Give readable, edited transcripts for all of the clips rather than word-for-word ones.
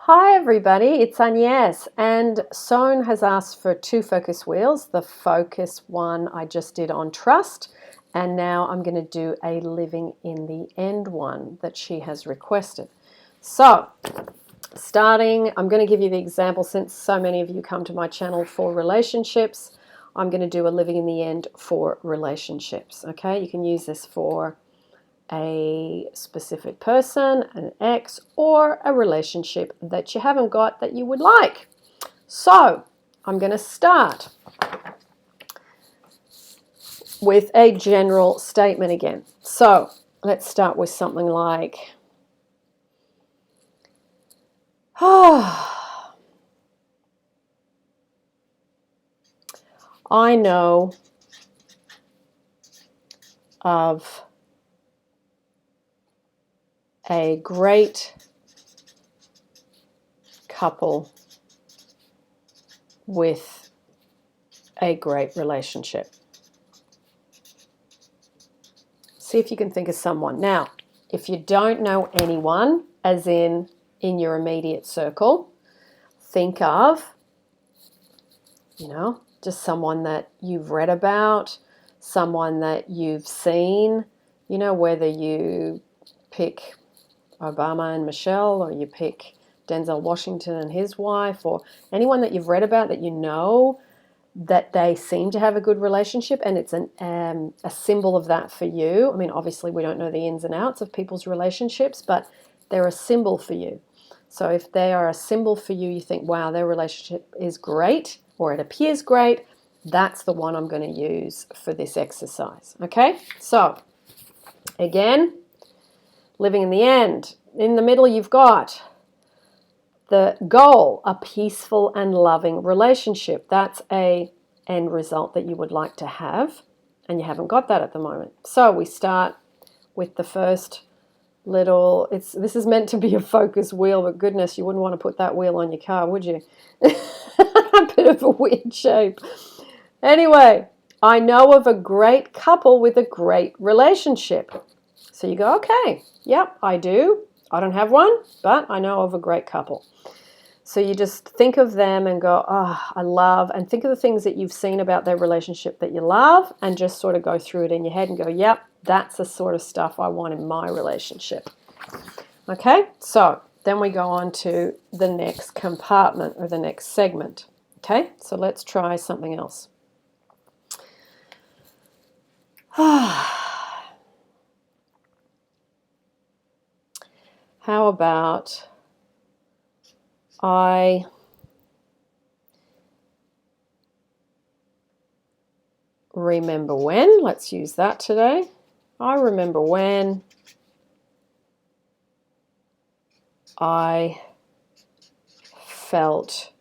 Hi everybody, it's Agnes, and Sohn has asked for two focus wheels. The focus one I just did on trust, and now I'm going to do a living in the end one that she has requested. So, I'm going to give you the example since so many of you come to my channel for relationships. I'm going to do a living in the end for relationships. Okay, you can use this for a specific person, an ex, or a relationship that you haven't got that you would like. So I'm going to start with a general statement again. So let's start with something like, I know of a great couple with a great relationship. See if you can think of someone. Now, if you don't know anyone, as in your immediate circle, think of, just someone that you've read about, someone that you've seen, whether you pick Obama and Michelle, or you pick Denzel Washington and his wife, or anyone that you've read about that you know that they seem to have a good relationship, and it's a symbol of that for you. I mean, obviously we don't know the ins and outs of people's relationships, but they're a symbol for you. So if they are a symbol for you, you think, wow, their relationship is great, or it appears great, that's the one I'm going to use for this exercise. Okay, so again, living in the end. In the middle, you've got the goal, a peaceful and loving relationship. That's a end result that you would like to have, and you haven't got that at the moment. So we start with the first little, this is meant to be a focus wheel, but goodness, you wouldn't want to put that wheel on your car, would you? A bit of a weird shape. Anyway, I know of a great couple with a great relationship. So you go, okay, yep, I do. I don't have one, but I know of a great couple. So you just think of them and go, oh, I love, and think of the things that you've seen about their relationship that you love, and just sort of go through it in your head and go, yep, that's the sort of stuff I want in my relationship. Okay, so then we go on to the next compartment or the next segment. Okay, so let's try something else. How about I remember when, let's use that today. I remember when I felt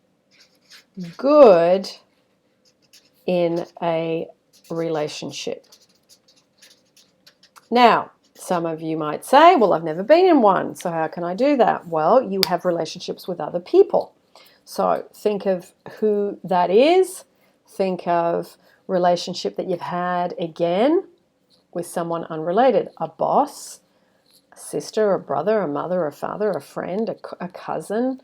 good in a relationship. Now, some of you might say, well, I've never been in one, so how can I do that? Well, you have relationships with other people. So think of who that is. Think of relationship that you've had again with someone unrelated, a boss, a sister, a brother, a mother, a father, a friend, a cousin,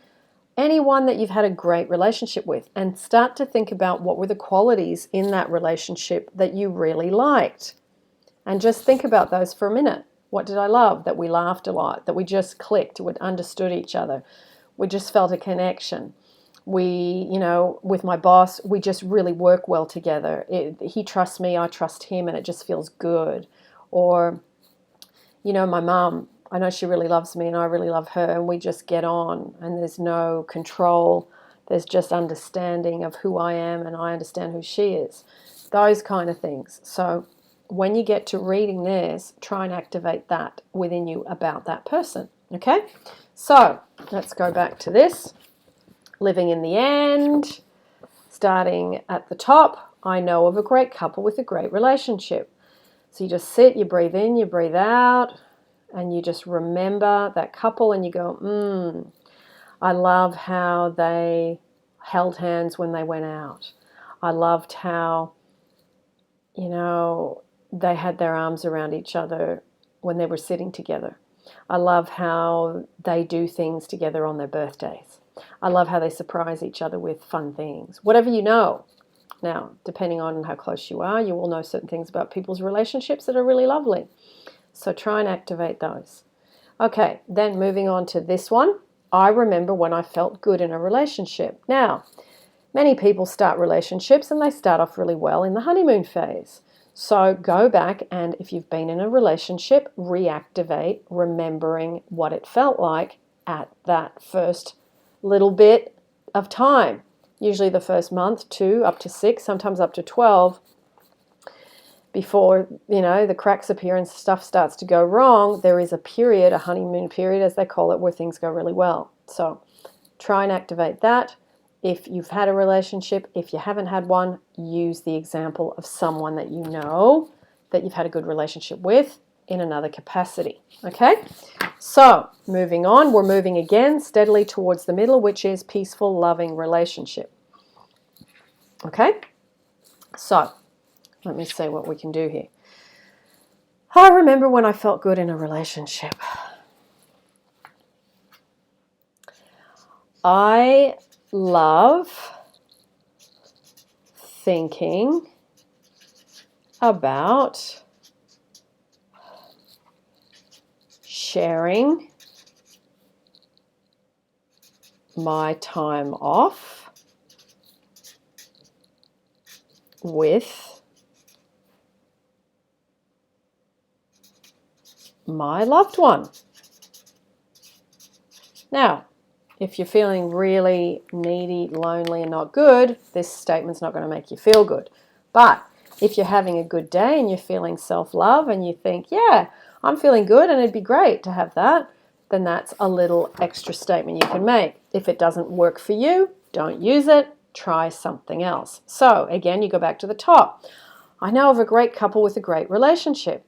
anyone that you've had a great relationship with, and start to think about what were the qualities in that relationship that you really liked. And just think about those for a minute. What did I love? That we laughed a lot, that we just clicked, we understood each other, we just felt a connection. We, with my boss, we just really work well together. He trusts me, I trust him, and it just feels good. Or, my mum, I know she really loves me and I really love her, and we just get on, and there's no control. There's just understanding of who I am, and I understand who she is. Those kind of things. So when you get to reading this, try and activate that within you about that person. Okay? So let's go back to this. Living in the end. Starting at the top, I know of a great couple with a great relationship. So you just sit, you breathe in, you breathe out, and you just remember that couple, and you go, I love how they held hands when they went out. I loved how, they had their arms around each other when they were sitting together. I love how they do things together on their birthdays. I love how they surprise each other with fun things. Whatever you know. Now, depending on how close you are, you will know certain things about people's relationships that are really lovely. So try and activate those. Okay, then moving on to this one. I remember when I felt good in a relationship. Now, many people start relationships and they start off really well in the honeymoon phase. So go back and if you've been in a relationship, reactivate remembering what it felt like at that first little bit of time. Usually the first month, 2, up to 6, sometimes up to 12, before, the cracks appear and stuff starts to go wrong. There is a period, a honeymoon period as they call it, where things go really well. So try and activate that. If you've had a relationship, if you haven't had one, use the example of someone that you know that you've had a good relationship with in another capacity. Okay? So, moving on, we're moving again steadily towards the middle, which is peaceful, loving relationship. Okay? So, let me see what we can do here. I remember when I felt good in a relationship. I love thinking about sharing my time off with my loved one. Now, if you're feeling really needy, lonely, and not good, this statement's not going to make you feel good. But if you're having a good day and you're feeling self-love and you think, yeah, I'm feeling good and it'd be great to have that, then that's a little extra statement you can make. If it doesn't work for you, don't use it. Try something else. So again, you go back to the top. I know of a great couple with a great relationship.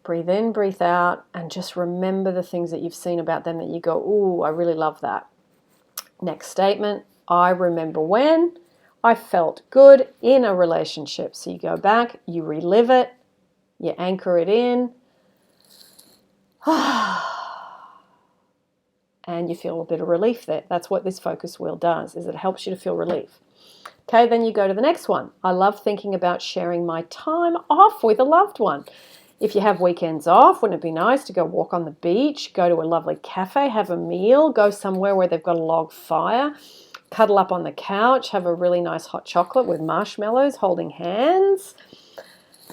Breathe in, breathe out, and just remember the things that you've seen about them that you go, ooh, I really love that. Next statement, I remember when I felt good in a relationship. So you go back, you relive it, you anchor it in, and you feel a bit of relief there. That's what this focus wheel does, is it helps you to feel relief. Okay, then you go to the next one. I love thinking about sharing my time off with a loved one. If you have weekends off, wouldn't it be nice to go walk on the beach, go to a lovely cafe, have a meal, go somewhere where they've got a log fire, cuddle up on the couch, have a really nice hot chocolate with marshmallows, holding hands,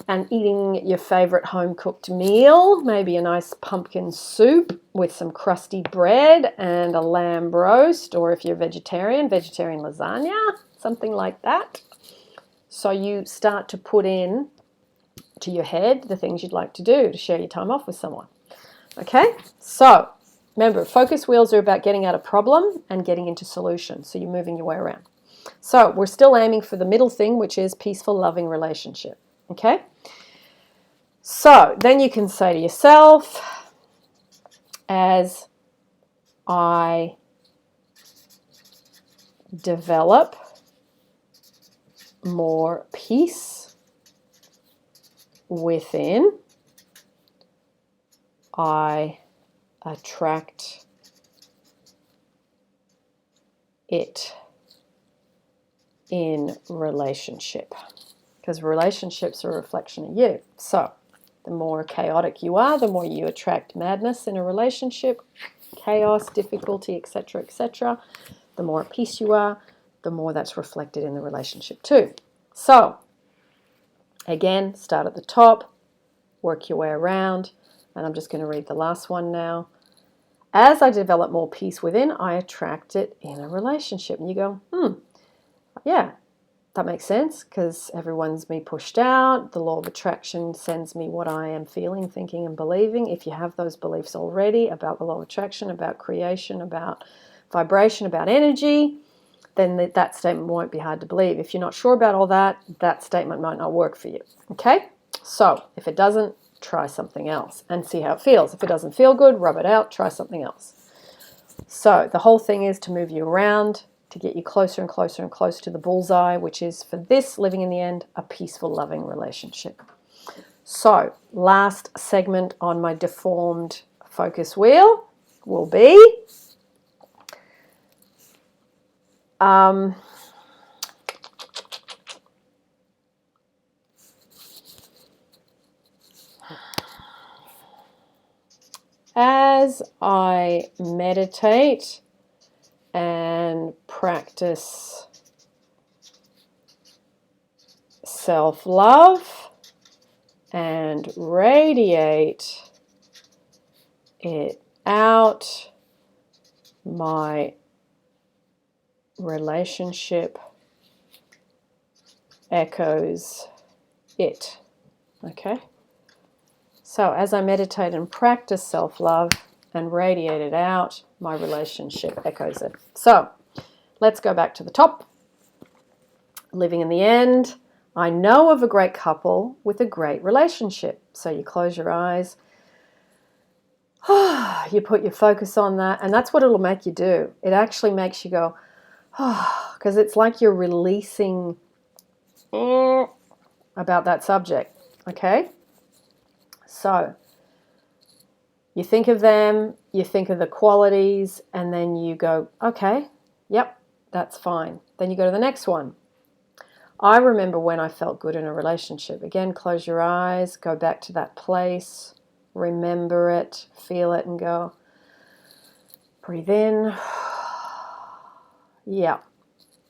and eating your favorite home-cooked meal, maybe a nice pumpkin soup with some crusty bread and a lamb roast, or if you're vegetarian lasagna, something like that. So you start to put in to your head the things you'd like to do to share your time off with someone. Okay, so remember, focus wheels are about getting out of problem and getting into solution. So you're moving your way around. So we're still aiming for the middle thing, which is peaceful, loving relationship. Okay, so then you can say to yourself, as I develop more peace within, I attract it in relationship, because relationships are a reflection of you. So the more chaotic you are, the more you attract madness in a relationship, chaos, difficulty, etc., etc. The more at peace you are, the more that's reflected in the relationship too. So again, start at the top, work your way around, and I'm just going to read the last one now. As I develop more peace within, I attract it in a relationship. And you go, yeah, that makes sense, because everyone's me pushed out. The law of attraction sends me what I am feeling, thinking, and believing. If you have those beliefs already about the law of attraction, about creation, about vibration, about energy, then that statement won't be hard to believe. If you're not sure about all that, that statement might not work for you. Okay? So if it doesn't, try something else and see how it feels. If it doesn't feel good, rub it out, try something else. So the whole thing is to move you around, to get you closer and closer and closer to the bullseye, which is, for this, living in the end, a peaceful, loving relationship. So last segment on my deformed focus wheel will be as I meditate and practice self-love and radiate it out, my relationship echoes it. Okay? So as I meditate and practice self-love and radiate it out, my relationship echoes it. So let's go back to the top. Living in the end. I know of a great couple with a great relationship. So you close your eyes. You put your focus on that, and that's what it'll make you do. It actually makes you go, because it's like you're releasing about that subject. Okay? So you think of them, you think of the qualities, and then you go, okay, yep, that's fine. Then you go to the next one. I remember when I felt good in a relationship. Again, close your eyes, go back to that place, remember it, feel it, and go, breathe in. Yeah,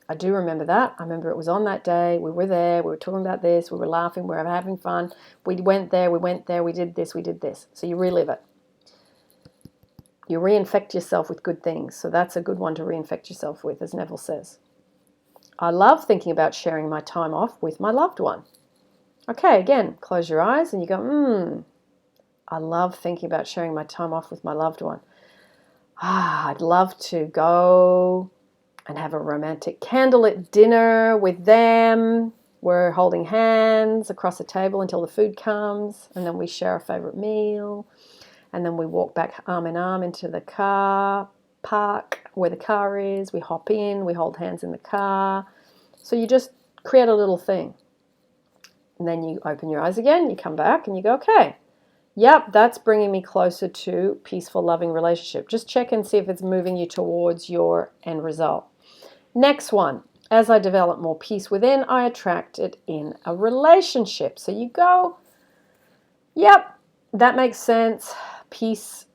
I do remember that. I remember it was on that day. We were there. We were talking about this. We were laughing. We were having fun. We went there. We did this. We did this. So you relive it. You reinfect yourself with good things. So that's a good one to reinfect yourself with, as Neville says. I love thinking about sharing my time off with my loved one. Okay, again, close your eyes and you go, I love thinking about sharing my time off with my loved one. I'd love to go and have a romantic candlelit dinner with them. We're holding hands across the table until the food comes, and then we share our favorite meal, and then we walk back arm in arm into the car park where the car is. We hop in, we hold hands in the car. So you just create a little thing. And then you open your eyes again, you come back and you go, okay, yep, that's bringing me closer to peaceful, loving relationship. Just check and see if it's moving you towards your end result. Next one, as I develop more peace within, I attract it in a relationship. So you go, yep, that makes sense. Peace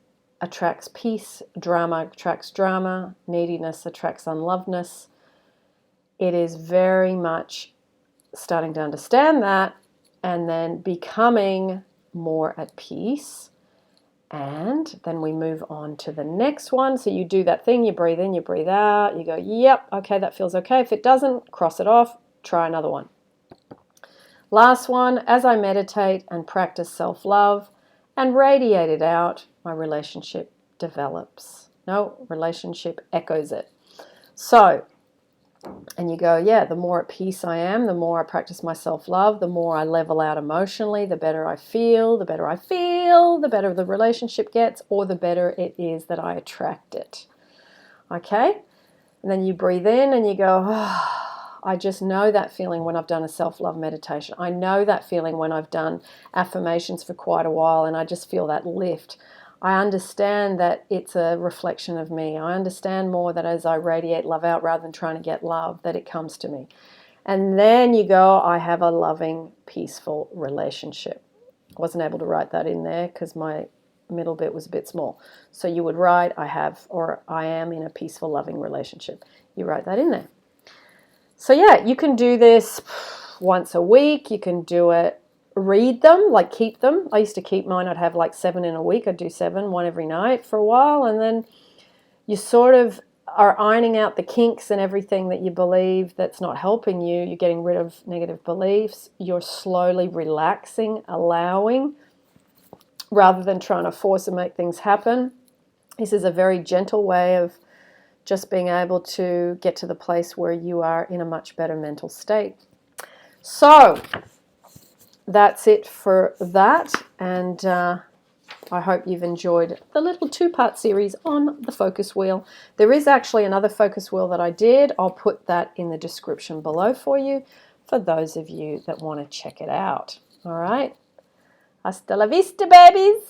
attracts peace, drama attracts drama, neediness attracts unlovedness. It is very much starting to understand that and then becoming more at peace. And then we move on to the next one. So you do that thing, you breathe in, you breathe out, you go, yep, okay, that feels okay. If it doesn't, cross it off, try another one. Last one, as I meditate and practice self-love and radiate it out, my relationship develops. No, relationship echoes it. So, and you go, yeah, the more at peace I am, the more I practice my self-love, the more I level out emotionally, the better I feel, the better the relationship gets, or the better it is that I attract it. Okay? And then you breathe in and you go, I just know that feeling when I've done a self-love meditation. I know that feeling when I've done affirmations for quite a while and I just feel that lift. I understand that it's a reflection of me. I understand more that as I radiate love out rather than trying to get love, that it comes to me. And then you go, I have a loving, peaceful relationship. I wasn't able to write that in there because my middle bit was a bit small. So you would write, I have, or I am in a peaceful, loving relationship. You write that in there. So yeah, you can do this once a week. You can do it, read them, like keep them. I used to keep mine. I'd have like 7 in a week. I'd do 7, one every night for a while. And then you sort of are ironing out the kinks and everything that you believe that's not helping you. You're getting rid of negative beliefs. You're slowly relaxing, allowing, rather than trying to force and make things happen. This is a very gentle way of just being able to get to the place where you are in a much better mental state. So that's it for that, and I hope you've enjoyed the little 2-part series on the focus wheel. There is actually another focus wheel that I did. I'll put that in the description below for you, for those of you that want to check it out. All right? Hasta la vista, babies!